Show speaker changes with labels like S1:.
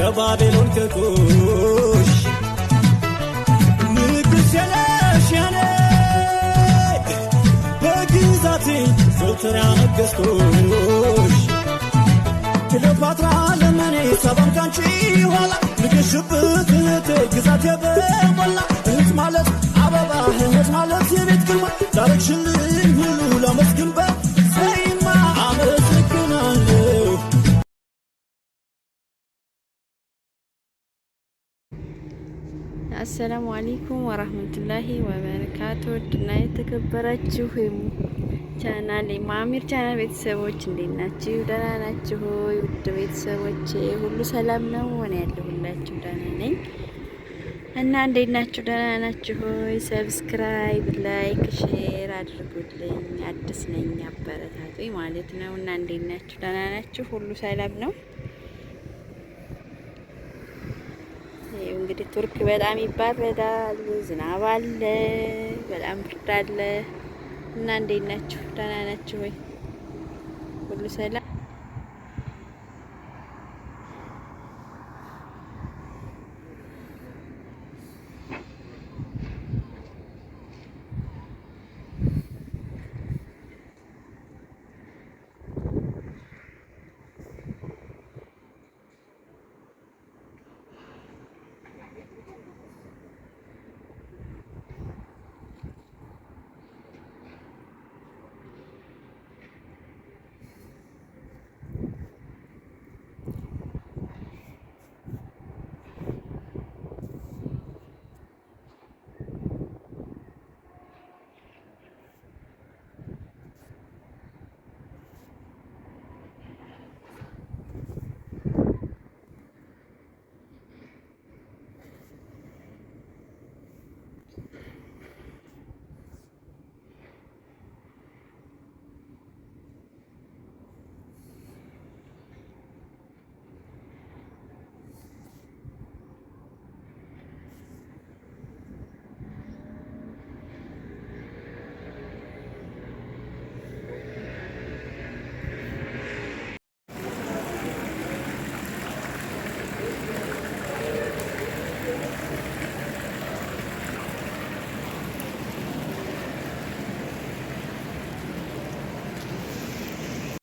S1: ከባቢሎን ከኩሽ ንጉሥ የለሽያኔ በግዛቴ ዘውትር ያነገሥኩሽ ክሌዎፓትራ ለመኔ ሰባም ካንቺ ኋላ ንገሽበት እህቴ ግዛቴ በሞላ እህት ማለት አበባ እህት ማለት የቤት ግርማ ላረግሽልኝ ሁሉ ላመስግን በዜማ አመሰግናለሁ።
S2: አሰላሙ አለይኩም ወራህመቱላሂ ወበረካቱ። ድና የተከበራችሁ ቻናል ማሚር ቻናል ቤተሰቦች እንዴት ናችሁ? ደህና ናችሁ ሆይ? ውድ ቤተሰቦቼ ሁሉ ሰላም ነው? እኔ ያለሁላችሁ ደህና ነኝ እና እንዴት ናችሁ? ደህና ናችሁ ሆይ? ሰብስክራይብ፣ ላይክ፣ ሼር አድርጉልኝ። አዲስ ነኝ አበረታቱኝ ማለት ነው እና እንዴት ናችሁ? ደህና ናችሁ? ሁሉ ሰላም ነው? እንግዲህ ቱርክ በጣም ይባረዳል፣ ዝናብ አለ፣ በጣም ብርድ አለ እና እንዴት ናችሁ? ደህና ናችሁ ወይ? ሁሉ ሰላም